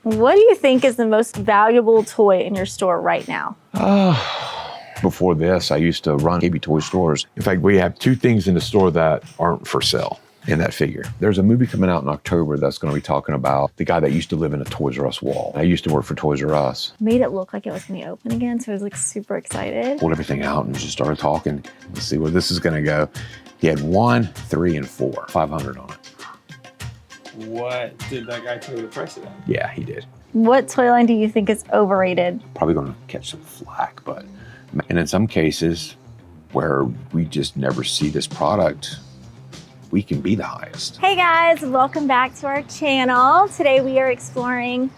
What do you think is the most valuable toy in your store right now? Before this, I used to run KB toy stores. In fact, we have two things in the store that aren't for sale in that figure. There's a movie coming out in October that's going to be talking about the guy that used to live in a Toys R Us wall. I used to work for Toys R Us. Made it look like it was going to be open again, so I was like super excited. Pulled everything out and just started talking. Let's see where this is going to go. He had 1, 3, and 4. 500 on it. What did that guy tell you the price of that? Yeah, he did. What toy line do you think is overrated? Probably going to catch some flack, but and in some cases where we just never see this product, we can be the highest. Hey guys, welcome back to our channel. Today we are exploring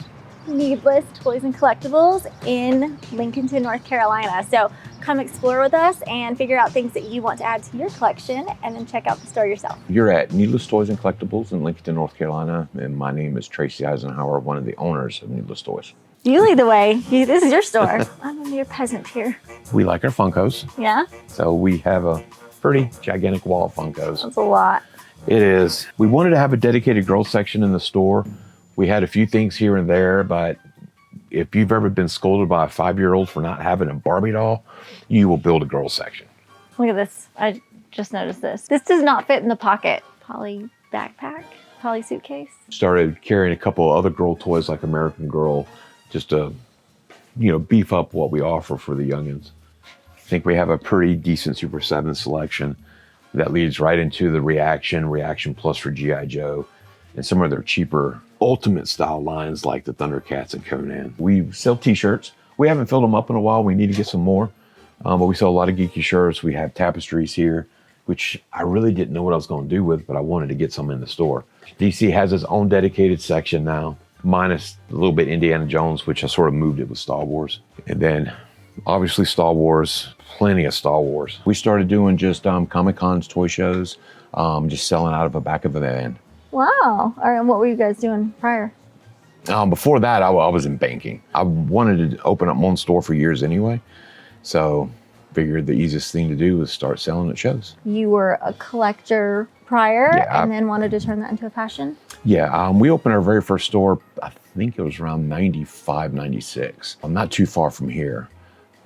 needless toys and collectibles in Lincolnton, North Carolina. So come explore with us and figure out things that you want to add to your collection and then check out the store yourself. You're at Needless Toys and Collectibles in Lincolnton, North Carolina, and my name is Tracy Eisenhower, one of the owners of Needless Toys. You lead the way. This is your store. I'm a mere peasant here. We like our Funkos. Yeah? So we have a pretty gigantic wall of Funkos. That's a lot. It is. We wanted to have a dedicated girls section in the store. We had a few things here and there, but if you've ever been scolded by a 5-year-old for not having a Barbie doll, you will build a girls section. Look at this. I just noticed this. This does not fit in the pocket. Poly backpack, poly suitcase. Started carrying a couple of other girl toys like American Girl, just to, beef up what we offer for the youngins. I think we have a pretty decent Super 7 selection that leads right into the Reaction Plus for G.I. Joe, and some of their cheaper Ultimate style lines like the Thundercats and Conan. We sell t-shirts. We haven't filled them up in a while. We need to get some more, but we sell a lot of geeky shirts. We have tapestries here, which I really didn't know what I was going to do with, but I wanted to get some in the store. DC has its own dedicated section now, minus a little bit Indiana Jones, which I sort of moved it with Star Wars. And then obviously Star Wars, plenty of Star Wars. We started doing just Comic-Cons, toy shows, just selling out of the back of a van. Wow. All right, and what were you guys doing prior? Before that, I was in banking. I wanted to open up my own store for years anyway. So figured the easiest thing to do was start selling at shows. You were a collector prior, yeah, and then wanted to turn that into a passion? Yeah, we opened our very first store, I think it was around 95, 96. I'm not too far from here.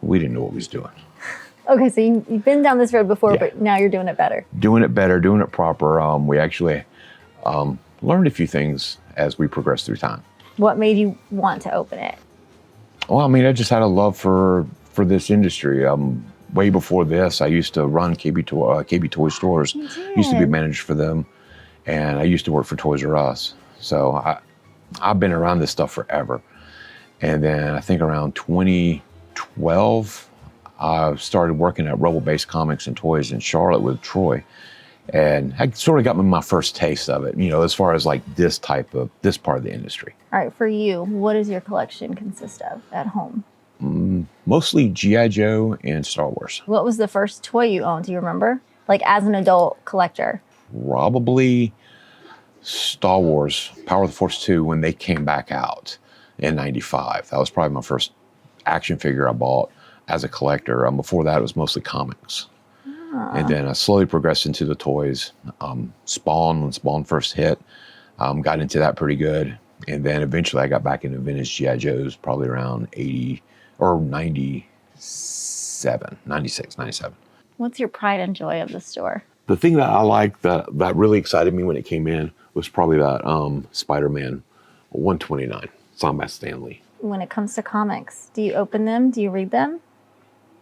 We didn't know what we was doing. Okay, so you've been down this road before, yeah, but now you're doing it better. Doing it better, doing it proper. We actually learned a few things as we progressed through time. What made you want to open it? Well, I just had a love for this industry. Way before this, I used to run KB toy stores. Used to be manager for them, and I used to work for Toys R Us. So I've been around this stuff forever. And then I think around 2012, I started working at Rebel Base Comics and Toys in Charlotte with Troy. And I sort of got me my first taste of it, as far as like this part of the industry. All right, for you, what does your collection consist of at home? Mostly G.I. Joe and Star Wars. What was the first toy you owned? Do you remember? Like as an adult collector? Probably Star Wars, Power of the Force 2, when they came back out in 95. That was probably my first action figure I bought as a collector. Before that, it was mostly comics. And then I slowly progressed into the toys. Spawn, when Spawn first hit, got into that pretty good. And then eventually I got back into vintage G.I. Joes probably around 80 or 97, 96, 97. What's your pride and joy of the store? The thing that I liked that really excited me when it came in was probably that Spider-Man 129, signed by Stan Lee. When it comes to comics, do you open them? Do you read them?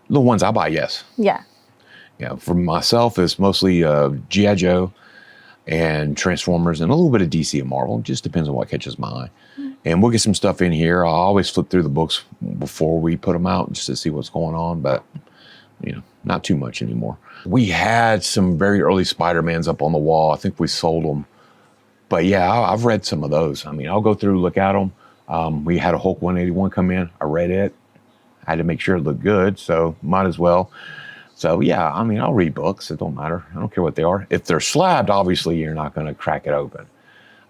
The ones I buy, yes. Yeah. Yeah, for myself, it's mostly G.I. Joe and Transformers and a little bit of DC and Marvel. It just depends on what catches my eye. And we'll get some stuff in here. I'll always flip through the books before we put them out just to see what's going on, but not too much anymore. We had some very early Spider-Mans up on the wall. I think we sold them. But yeah, I've read some of those. I'll go through, look at them. We had a Hulk 181 come in. I read it. I had to make sure it looked good, so might as well. So yeah, I'll read books. It don't matter. I don't care what they are. If they're slabbed, obviously you're not going to crack it open.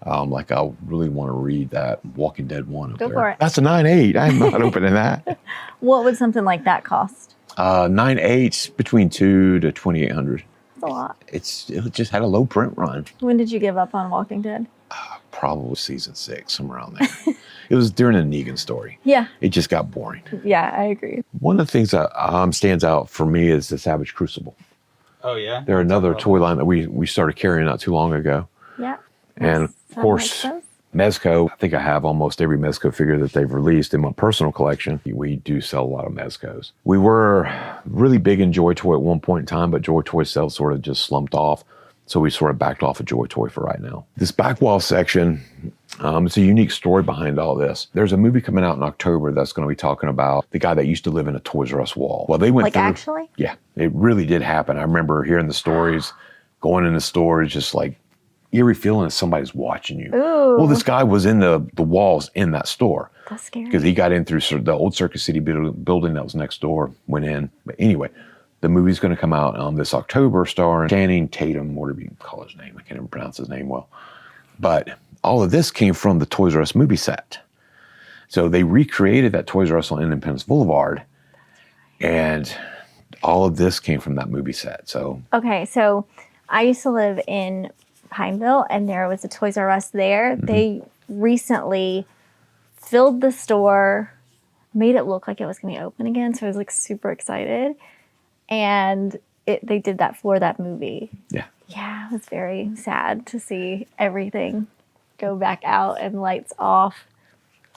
Like I really want to read that Walking Dead one up there. Go for it. That's a 9.8. I'm not opening that. What would something like that cost? 9.8, between $200 to $2,800. That's a lot. It just had a low print run. When did you give up on Walking Dead? Probably season 6, somewhere around there. It was during a Negan story. Yeah. It just got boring. Yeah, I agree. One of the things that stands out for me is the Savage Crucible. Oh yeah. They're another toy line that we started carrying not too long ago. Yeah. And of course, Mezco. I think I have almost every Mezco figure that they've released in my personal collection. We do sell a lot of Mezcos. We were really big in Joy Toy at one point in time, but Joy Toy sales sort of just slumped off. So we sort of backed off of Joy Toy for right now. This back wall section, it's a unique story behind all this. There's a movie coming out in October that's going to be talking about the guy that used to live in a Toys R Us wall. Well, they went through, actually? Yeah, it really did happen. I remember hearing the stories, going in the stores, just like eerie feeling that somebody's watching you. Ooh. Well, this guy was in the walls in that store. That's scary. Because he got in through the old Circus City building that was next door, went in. But anyway, the movie's going to come out this October, starring Channing Tatum, whatever you call his name. I can't even pronounce his name well. But all of this came from the Toys R Us movie set. So they recreated that Toys R Us on Independence Boulevard. And all of this came from that movie set. So okay, so I used to live in Pineville, and there was a Toys R Us there. Mm-hmm. They recently filled the store, made it look like it was going to be open again. So I was like super excited. And they did that for that movie. Yeah. Yeah, it was very sad to see everything go back out and lights off.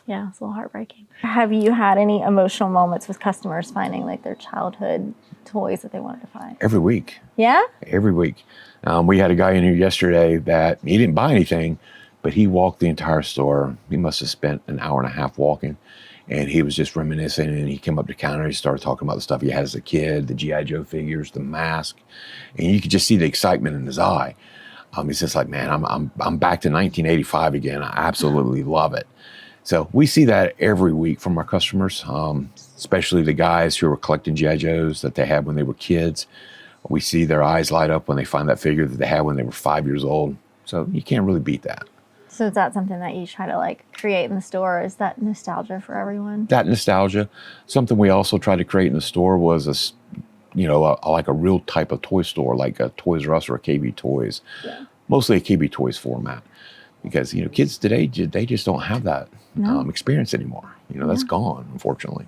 Yeah, it's a little heartbreaking. Have you had any emotional moments with customers finding like their childhood toys that they wanted to find? Every week. Yeah? Every week. We had a guy in here yesterday that he didn't buy anything, but he walked the entire store. He must have spent an hour and a half walking. And he was just reminiscing, and he came up to the counter. He started talking about the stuff he had as a kid, the G.I. Joe figures, the mask, and you could just see the excitement in his eye. He's just like, man, I'm back to 1985 again. I absolutely love it. So we see that every week from our customers, especially the guys who are collecting G.I. Joes that they had when they were kids. We see their eyes light up when they find that figure that they had when they were 5 years old. So you can't really beat that. So is that something that you try to like create in the store? Is that nostalgia for everyone? That nostalgia. Something we also tried to create in the store was like a real type of toy store, like a Toys R Us or a KB Toys. Yeah. Mostly a KB Toys format, because kids today they just don't have that experience anymore. That's gone, unfortunately.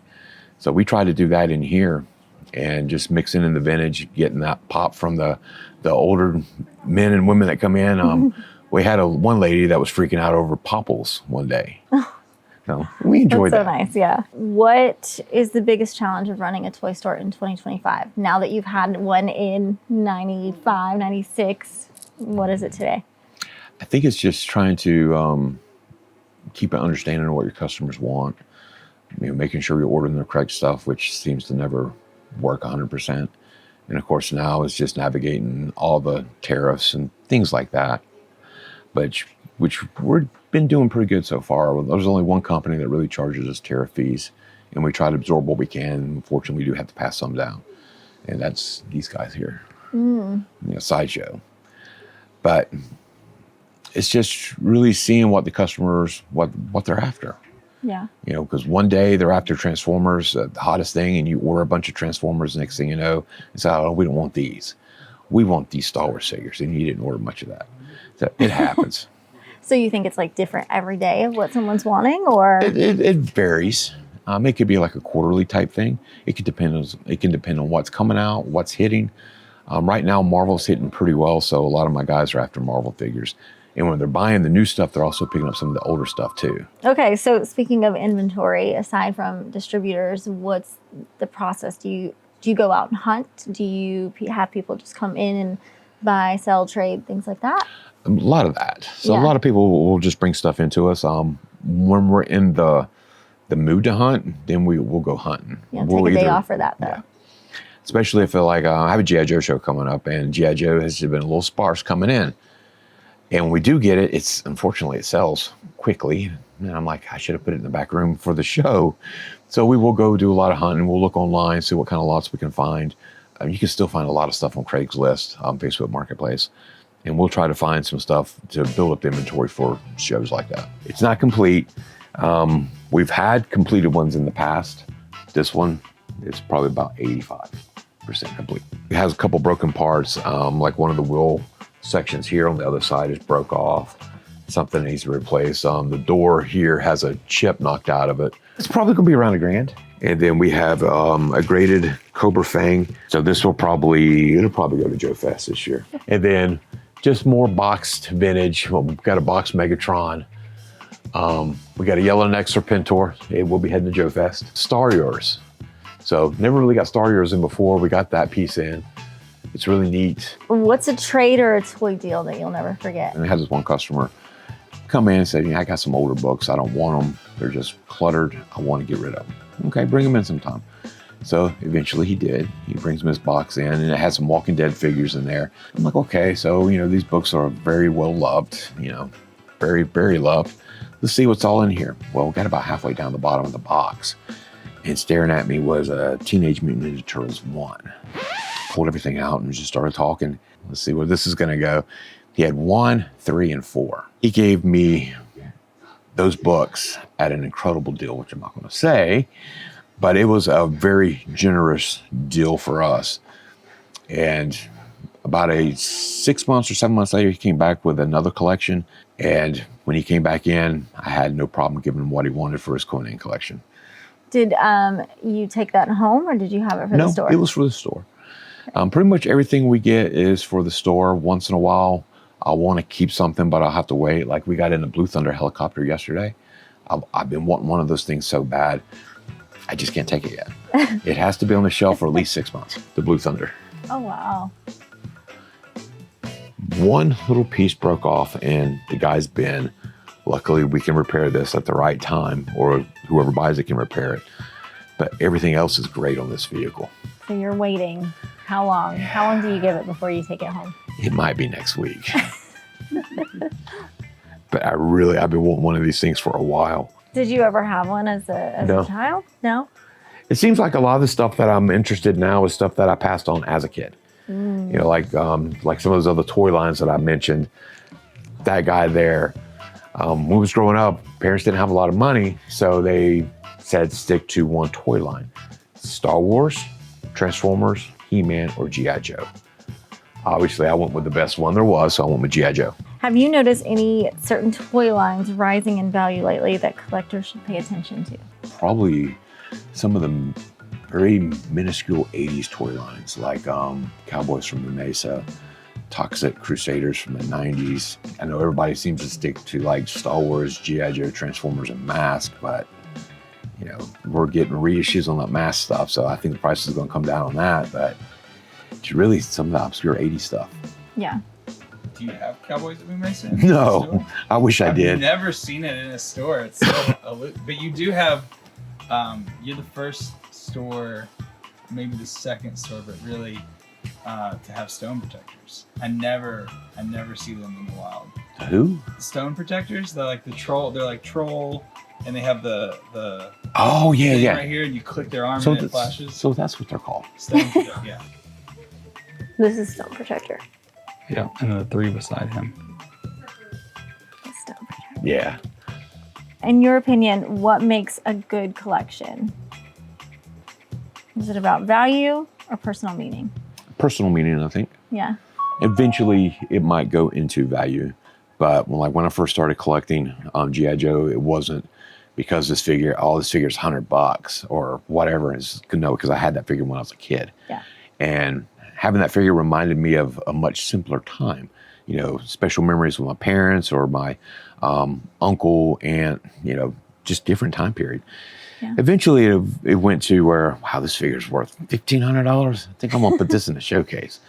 So we try to do that in here, and just mixing in the vintage, getting that pop from the older men and women that come in. We had one lady that was freaking out over Popples one day. So we enjoyed that. That's so nice, yeah. What is the biggest challenge of running a toy store in 2025? Now that you've had one in 95, 96, what is it today? I think it's just trying to keep an understanding of what your customers want. Making sure you're ordering the correct stuff, which seems to never work 100%. And of course now it's just navigating all the tariffs and things like that. Which we've been doing pretty good so far. There's only one company that really charges us tariff fees, and we try to absorb what we can. Unfortunately, we do have to pass some down, and that's these guys here, Sideshow. But it's just really seeing what the customers, what they're after. Yeah. Because one day they're after Transformers, the hottest thing, and you order a bunch of Transformers. Next thing you know, it's out. Oh, we don't want these. We want these Star Wars figures, and you didn't order much of that. So it happens. So you think it's like different every day of what someone's wanting, or? It varies. It could be like a quarterly type thing. It can depend on what's coming out, what's hitting. Right now, Marvel's hitting pretty well, so a lot of my guys are after Marvel figures. And when they're buying the new stuff, they're also picking up some of the older stuff too. Okay, so speaking of inventory, aside from distributors, what's the process? Do you go out and hunt? Do you have people just come in and buy, sell, trade, things like that? A lot of that. So a lot of people will just bring stuff into us. When we're in the mood to hunt, then we'll go hunting. Yeah, take a day off for that though. Yeah. Especially if I have a G.I. Joe show coming up, and G.I. Joe has been a little sparse coming in. And when we do get it, unfortunately it sells quickly. And I'm like, I should have put it in the back room for the show. So we will go do a lot of hunting. We'll look online, see what kind of lots we can find. You can still find a lot of stuff on Craigslist, Facebook Marketplace. And we'll try to find some stuff to build up the inventory for shows like that. It's not complete. We've had completed ones in the past. This one is probably about 85% complete. It has a couple broken parts, like one of the wheel sections here on the other side is broke off. something that needs to be replaced. The door here has a chip knocked out of it. It's probably gonna be around $1,000. And then we have a graded Cobra Fang. So this will it'll probably go to Joe Fest this year. And then just more boxed vintage. Well, we've got a boxed Megatron. We got a yellow neck Serpentor. It will be heading to Joe Fest. Star Yours. So never really got Star Yours in before. We got that piece in. It's really neat. What's a trade or a toy deal that you'll never forget? And I had this one customer come in and say, I got some older books. I don't want them. They're just cluttered. I want to get rid of them. Okay, bring them in sometime. So eventually he did. He brings him his box in, and it had some Walking Dead figures in there. I'm like, okay, so, these books are very well loved, very, very loved. Let's see what's all in here. Well, we got about halfway down the bottom of the box, and staring at me was a Teenage Mutant Ninja Turtles 1. Pulled everything out and just started talking. Let's see where this is gonna go. He had 1, 3, and 4. He gave me those books at an incredible deal, which I'm not gonna say, but it was a very generous deal for us. And about 6 months or 7 months later, he came back with another collection. And when he came back in, I had no problem giving him what he wanted for his Conan collection. Did you take that home, or did you have it for the store? No, it was for the store. Pretty much everything we get is for the store. Once in a while, I'll want to keep something, but I'll have to wait. Like we got in the Blue Thunder helicopter yesterday. I've been wanting one of those things so bad. I just can't take it yet. It has to be on the shelf for at least 6 months, the Blue Thunder. Oh, wow. One little piece broke off in the guy's bin. Luckily, we can repair this at the right time, or whoever buys it can repair it. But everything else is great on this vehicle. So you're waiting. How long? How long do you give it before you take it home? It might be next week. But I've been wanting one of these things for a while. Did you ever have one as a child? No? It seems like a lot of the stuff that I'm interested in now is stuff that I passed on as a kid. Like some of those other toy lines that I mentioned. That guy there, when we was growing up, parents didn't have a lot of money, so they said stick to one toy line. Star Wars, Transformers, He-Man, or G.I. Joe. Obviously, I went with the best one there was, so I went with G.I. Joe. Have you noticed any certain toy lines rising in value lately that collectors should pay attention to? Probably some of the very minuscule 80s toy lines, like Cowboys from the Mesa, Toxic Crusaders from the 90s. I know everybody seems to stick to like Star Wars, G.I. Joe, Transformers, and Mask, but we're getting reissues on that Mask stuff, so I think the price is going to come down on that, but it's really some of the obscure 80s stuff. Yeah. Do you have Cowboys of Mesa? No, I wish I did. I've never seen it in a store. It's so but you do have, you're the first store, maybe the second store, but really to have stone protectors. I never see them in the wild. Who? Stone protectors. They're like the troll. They're like troll, and they have the oh yeah right here, and you click their arm and it flashes. So that's what they're called. Stone protector, yeah. This is Stone Protector. Yeah, and the 3 beside him. Stone Protector. Yeah. In your opinion, what makes a good collection? Is it about value or personal meaning? Personal meaning, I think. Yeah. Eventually, it might go into value, but when I first started collecting G.I. Joe, it wasn't because this figure's $100 or whatever. Because I had that figure when I was a kid. Yeah. And having that figure reminded me of a much simpler time. Special memories with my parents or my uncle, aunt. Just different time period. Yeah. Eventually, it went to where, wow, this figure's worth $1,500. I think I'm gonna put this in the showcase.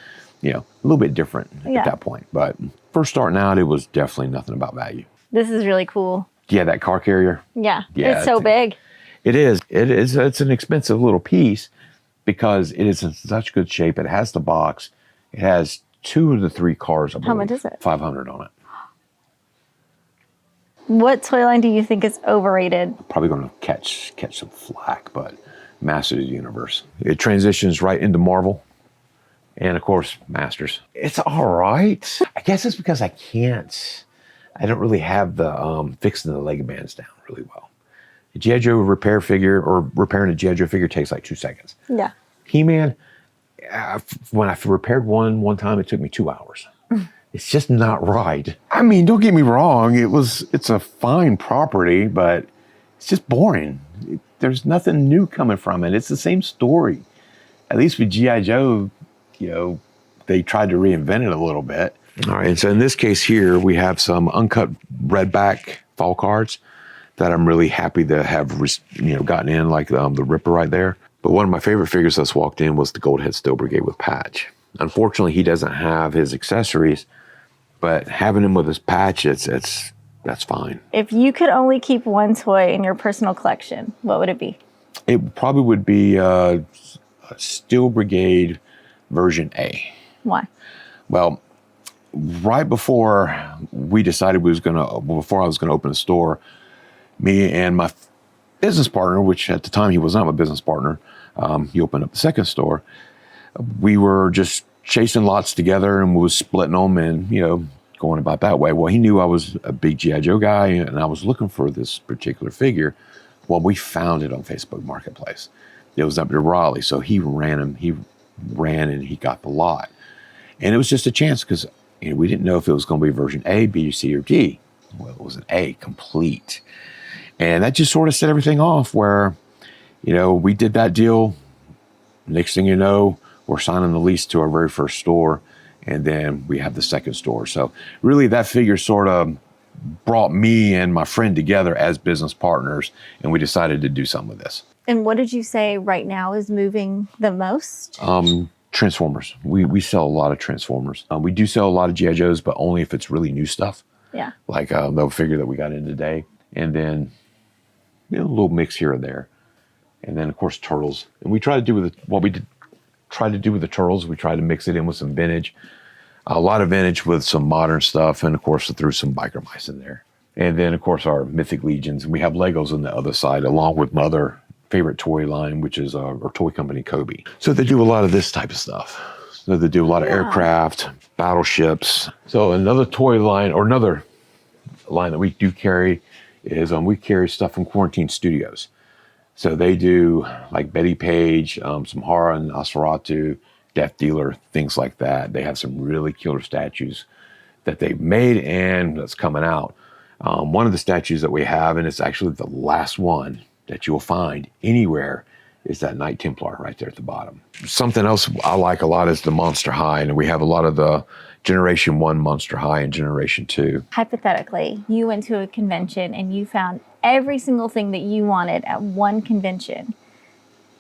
A little bit different at that point. But first starting out, it was definitely nothing about value. This is really cool. Yeah, that car carrier. Yeah, it's so big. It is. It's an expensive little piece because it is in such good shape. It has the box. It has 2 of the 3 cars. How much is it? $500 on it. What toy line do you think is overrated? Probably going to catch some flack, but Masters of the Universe. It transitions right into Marvel. And of course, Masters. It's all right. I guess it's because I don't really have the fixing the leg bands down really well. A G.I. Joe repair figure or repairing a G.I. Joe figure takes like 2 seconds. Yeah. He-Man, when I repaired one time, it took me 2 hours. it's just not right. I mean, don't get me wrong. It's a fine property, but it's just boring. There's nothing new coming from it. It's the same story. At least with G.I. Joe, you know, they tried to reinvent it a little bit. All right, and so in this case here, we have some uncut redback fall cards that I'm really happy to have, you know, gotten in, like the Ripper right there. But one of my favorite figures that's walked in was the Goldhead Steel Brigade with patch. Unfortunately, he doesn't have his accessories, but having him with his patch, that's fine. If you could only keep one toy in your personal collection, what would it be? It probably would be a Steel Brigade version A. Why? Well, right before we decided before I was gonna open a store, me and my business partner, which at the time he was not my business partner, he opened up the second store. We were just chasing lots together and we was splitting them and, you know, going about that way. Well, he knew I was a big G.I. Joe guy and I was looking for this particular figure. Well, we found it on Facebook Marketplace. It was up in Raleigh, so he ran and he got the lot. And it was just a chance because, you know, we didn't know if it was going to be version A, B, C, or D. Well, it was an A, complete. And that just sort of set everything off where, you know, we did that deal. Next thing you know, we're signing the lease to our very first store. And then we have the second store. So really that figure sort of brought me and my friend together as business partners. And we decided to do something with this. And what did you say right now is moving the most? Transformers. We sell a lot of Transformers. We do sell a lot of G.I. Joes, but only if it's really new stuff. Yeah. Like the figure that we got in today. And then, you know, a little mix here and there. And then, of course, Turtles. And we try to do with what we tried to do with the Turtles. We tried to mix it in with some vintage. A lot of vintage with some modern stuff. And, of course, threw some biker mice in there. And then, of course, our Mythic Legions. And we have Legos on the other side, along with my other favorite toy line, which is our toy company, Kobe. So they do a lot of this type of stuff. So they do a lot of aircraft, battleships. So another toy line, or another line that we do carry is we carry stuff from Quarantine Studios. So they do like Betty Page, some Hara and Nosferatu, Death Dealer, things like that. They have some really killer statues that they've made and that's coming out. One of the statues that we have, and it's actually the last one that you'll find anywhere, is that Knight Templar right there at the bottom. Something else I like a lot is the Monster High, and we have a lot of the Generation 1 Monster High and Generation 2. Hypothetically, you went to a convention and you found every single thing that you wanted at one convention.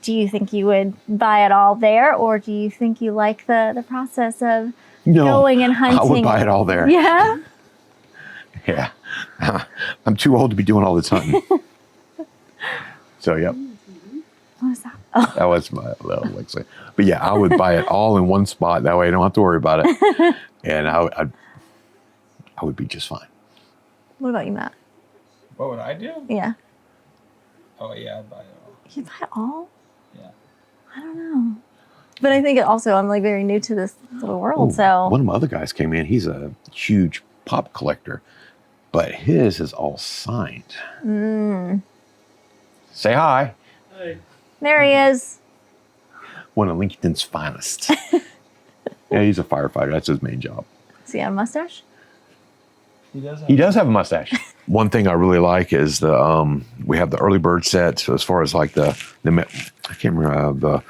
Do you think you would buy it all there, or do you think you like the process of going and hunting? I would buy it all there. Yeah? Yeah. I'm too old to be doing all this hunting. So, yep. What was that? Oh. That was my little Lexi. But yeah, I would buy it all in one spot. That way I don't have to worry about it. And I would be just fine. What about you, Matt? What would I do? Yeah. Oh, yeah, I'd buy it all. You'd buy it all? Yeah. I don't know. But I think also I'm like very new to this little world, so. One of my other guys came in. He's a huge pop collector, but his is all signed. Say hi. Hey. There he is. One of Lincolnton's finest. Yeah, he's a firefighter. That's his main job. Does he have a mustache? He does have a mustache. One thing I really like is we have the early bird set. So as far as like the I can't remember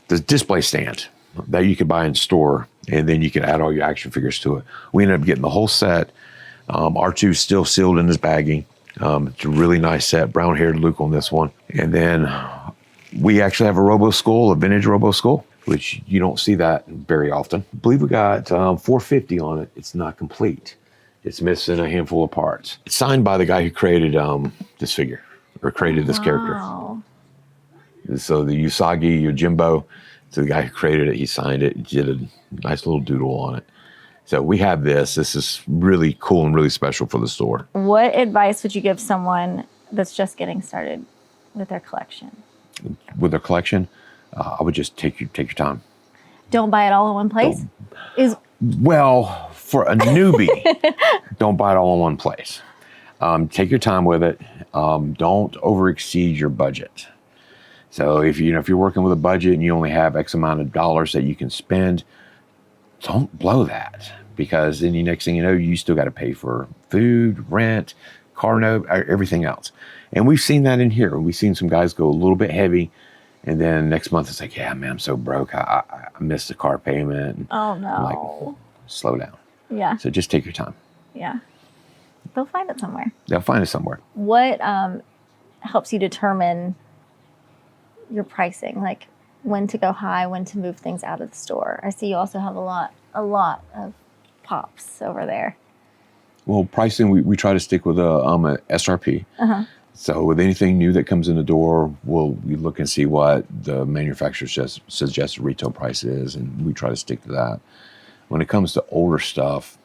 the display stand that you could buy in store, and then you can add all your action figures to it. We ended up getting the whole set. R2 is still sealed in his bagging. It's a really nice set, brown-haired Luke on this one. And then we actually have a Robo Skull, a vintage Robo Skull, which you don't see that very often. I believe we got $450 on it. It's not complete. It's missing a handful of parts. It's signed by the guy who created this figure, or created this character. So the Usagi Yojimbo, so the guy who created it, he signed it, did a nice little doodle on it. So we have this. This is really cool and really special for the store. What advice would you give someone that's just getting started with their collection? With their collection, I would just take your time. Don't buy it all in one place? Well, for a newbie, don't buy it all in one place. Take your time with it. Don't overexceed your budget. So if you're working with a budget and you only have X amount of dollars that you can spend, don't blow that. because then the next thing you know, you still got to pay for food, rent, car note, everything else. And we've seen that in here. We've seen some guys go a little bit heavy, and then next month it's like, yeah, man, I'm so broke. I missed the car payment. Oh no. I'm like, slow down. Yeah. So just take your time. Yeah. They'll find it somewhere. They'll find it somewhere. What helps you determine your pricing? Like when to go high, when to move things out of the store? I see you also have a lot of pops over there. Well, pricing, we try to stick with a SRP. Uh-huh. So with anything new that comes in the door, we look and see what the manufacturer suggests retail price is, and we try to stick to that. When it comes to older stuff,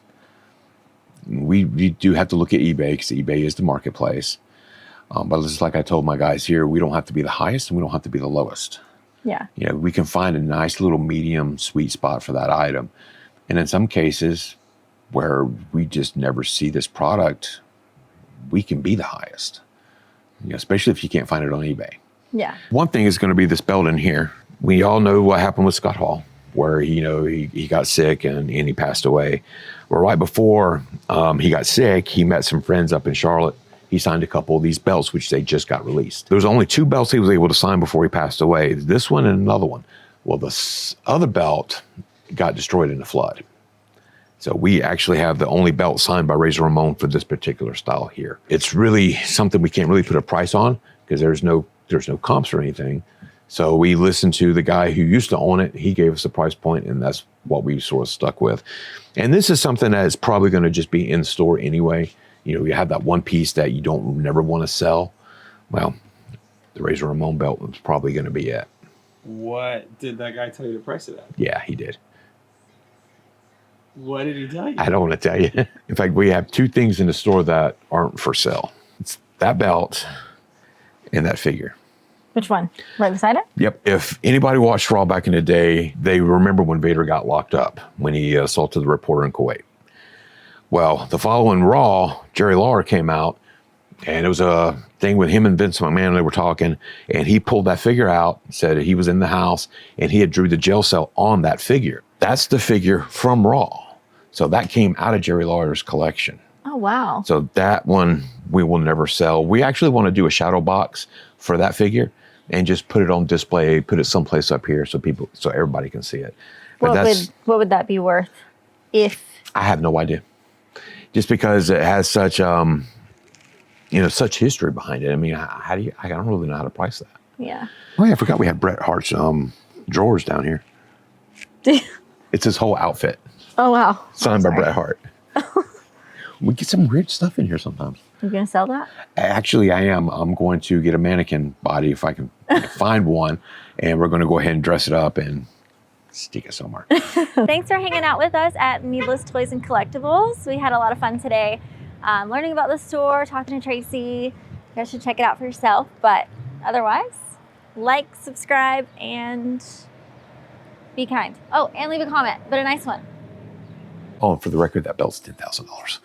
we do have to look at eBay, because eBay is the marketplace. But just like I told my guys here, we don't have to be the highest and we don't have to be the lowest. Yeah. You know, we can find a nice little medium sweet spot for that item. And in some cases where we just never see this product, we can be the highest, you know, especially if you can't find it on eBay. Yeah. One thing is going to be this belt in here. We all know what happened with Scott Hall, where, you know, he got sick and he passed away. Well, right before he got sick, he met some friends up in Charlotte. He signed a couple of these belts, which they just got released. There was only 2 belts he was able to sign before he passed away. This one and another one. Well, the other belt got destroyed in the flood. So we actually have the only belt signed by Razor Ramon for this particular style here. It's really something we can't really put a price on, because there's no comps or anything. So we listened to the guy who used to own it. He gave us a price point, and that's what we sort of stuck with. And this is something that is probably going to just be in store anyway. You know, you have that one piece that you don't never want to sell. Well, the Razor Ramon belt was probably going to be it. What did that guy tell you the price of that? Yeah, he did. What did he tell you? I don't want to tell you. In fact, we have 2 things in the store that aren't for sale. It's that belt and that figure. Which one? Right beside it? Yep. If anybody watched Raw back in the day, they remember when Vader got locked up, when he assaulted the reporter in Kuwait. Well, the following Raw, Jerry Lawler came out, and it was a thing with him and Vince McMahon. They were talking, and he pulled that figure out, said he was in the house, and he had drew the jail cell on that figure. That's the figure from Raw. So that came out of Jerry Lawler's collection. Oh, wow. So that one we will never sell. We actually want to do a shadow box for that figure and just put it on display, put it someplace up here so everybody can see it. But what would that be worth if? I have no idea. Just because it has such, such history behind it. I mean, I don't really know how to price that. Yeah. Oh yeah, I forgot we had Bret Hart's drawers down here. It's his whole outfit. Oh, wow. Signed by Bret Hart. We get some weird stuff in here sometimes. You going to sell that? Actually, I am. I'm going to get a mannequin body if I can find one, and we're going to go ahead and dress it up and stick it somewhere. Thanks for hanging out with us at Needless Toys and Collectibles. We had a lot of fun today learning about the store, talking to Tracy. You guys should check it out for yourself. But otherwise, like, subscribe, and be kind. Oh, and leave a comment, but a nice one. Oh, and for the record, that belt's $10,000.